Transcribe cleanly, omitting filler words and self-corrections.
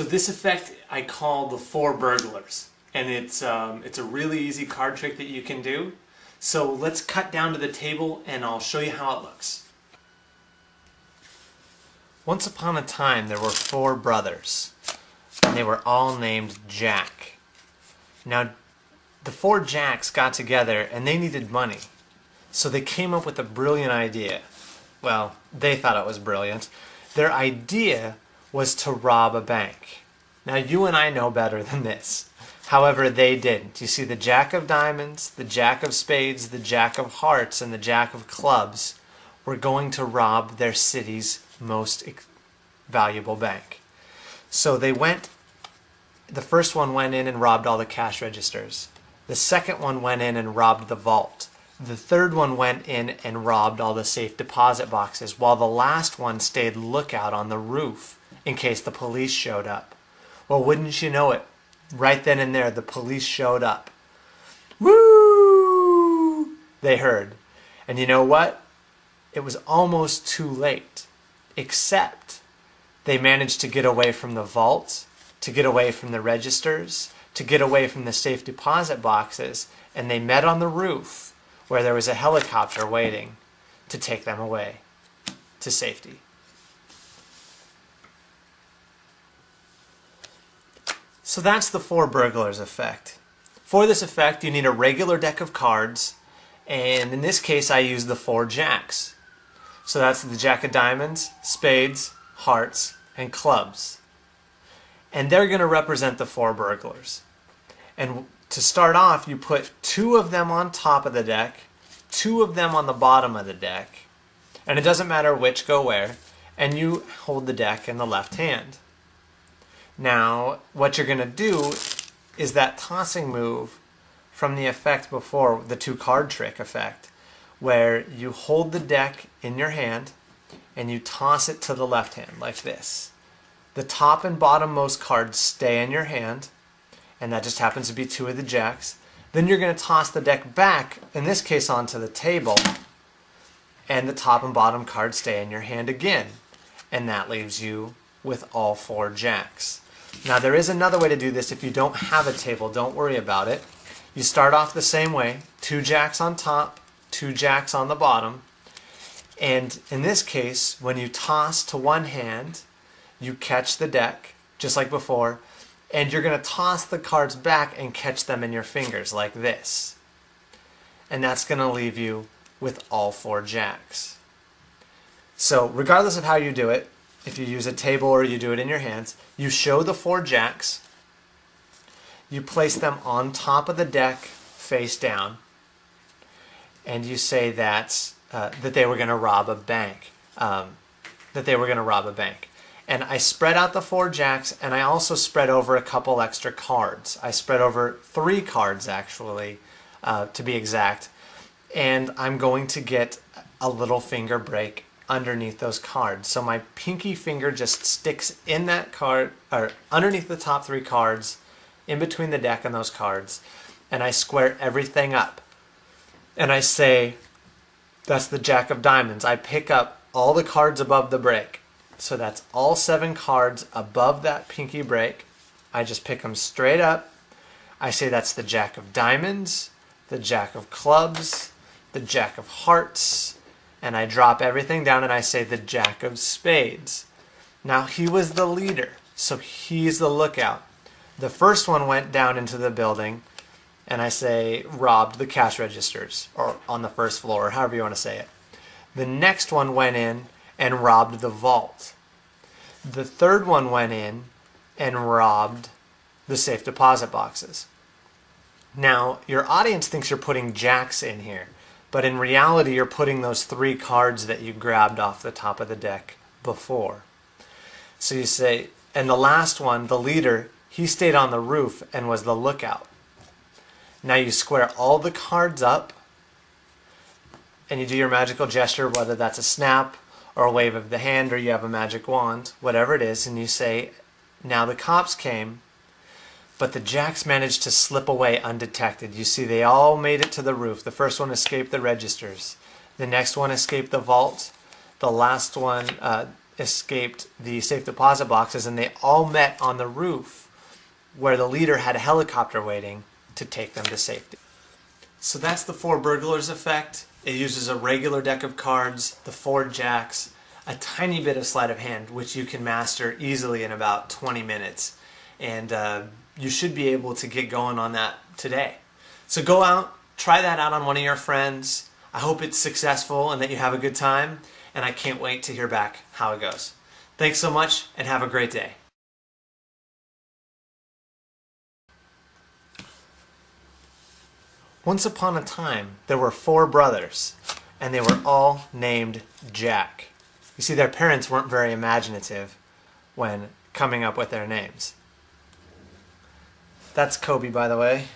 So this effect I call the four burglars, and it's a really easy card trick that you can do. So let's cut down to the table and I'll show you how it looks. Once upon a time there were four brothers, and they were all named Jack. Now the four Jacks got together and they needed money, so they came up with a brilliant idea. Well, they thought it was brilliant. Their idea was to rob a bank. Now you and I know better than this. However, they didn't. You see, the Jack of Diamonds, the Jack of Spades, the Jack of Hearts, and the Jack of Clubs were going to rob their city's most valuable bank. So they went, the first one went in and robbed all the cash registers. The second one went in and robbed the vault. The third one went in and robbed all the safe deposit boxes, while the last one stayed lookout on the roof in case the police showed up. Well, wouldn't you know it, right then and there the police showed up. Woo! They heard. And you know what? It was almost too late, except they managed to get away from the vault, to get away from the registers, to get away from the safe deposit boxes, and they met on the roof where there was a helicopter waiting to take them away to safety. So that's the four burglars effect. For this effect, you need a regular deck of cards, and in this case I use the four Jacks. So that's the Jack of Diamonds, Spades, Hearts, and Clubs. And they're going to represent the four burglars. And to start off, you put two of them on top of the deck, two of them on the bottom of the deck, and it doesn't matter which go where, and you hold the deck in the left hand. Now, what you're going to do is that tossing move from the effect before, the two card trick effect, where you hold the deck in your hand and you toss it to the left hand like this. The top and bottom most cards stay in your hand, and that just happens to be two of the Jacks. Then you're going to toss the deck back, in this case onto the table, and the top and bottom cards stay in your hand again. And that leaves you with all four Jacks. Now there is another way to do this. If you don't have a table, don't worry about it. You start off the same way, two Jacks on top, two Jacks on the bottom, and in this case, when you toss to one hand, you catch the deck, just like before, and you're going to toss the cards back and catch them in your fingers like this. And that's going to leave you with all four Jacks. So regardless of how you do it, if you use a table or you do it in your hands, you show the four Jacks, you place them on top of the deck face down, and you say that they were going to rob a bank. And I spread out the four Jacks, and I also spread over a couple extra cards. I spread over 3 cards, actually, to be exact. And I'm going to get a little finger break underneath those cards. So my pinky finger just sticks in that card, or underneath the top 3 cards, in between the deck and those cards. And I square everything up. And I say, that's the Jack of Diamonds. I pick up all the cards above the break. So that's all 7 cards above that pinky break. I just pick them straight up. I say that's the Jack of Diamonds, the Jack of Clubs, the Jack of Hearts, and I drop everything down and I say the Jack of Spades. Now he was the leader, so he's the lookout. The first one went down into the building, and I say robbed the cash registers, or on the first floor, or however you want to say it. The next one went in and robbed the vault. The third one went in and robbed the safe deposit boxes. Now, your audience thinks you're putting Jacks in here, but in reality you're putting those 3 cards that you grabbed off the top of the deck before. So you say, and the last one, the leader, he stayed on the roof and was the lookout. Now you square all the cards up, and you do your magical gesture, whether that's a snap or a wave of the hand, or you have a magic wand, whatever it is, and you say, now the cops came, but the Jacks managed to slip away undetected. You see, they all made it to the roof. The first one escaped the registers. The next one escaped the vault. The last one escaped the safe deposit boxes, and they all met on the roof where the leader had a helicopter waiting to take them to safety. So that's the four burglars effect. It uses a regular deck of cards, the four jacks, a tiny bit of sleight of hand, which you can master easily in about 20 minutes. And you should be able to get going on that today. So go out, try that out on one of your friends. I hope it's successful and that you have a good time, and I can't wait to hear back how it goes. Thanks so much, and have a great day. Once upon a time, there were four brothers, and they were all named Jack. You see, their parents weren't very imaginative when coming up with their names. That's Kobe, by the way.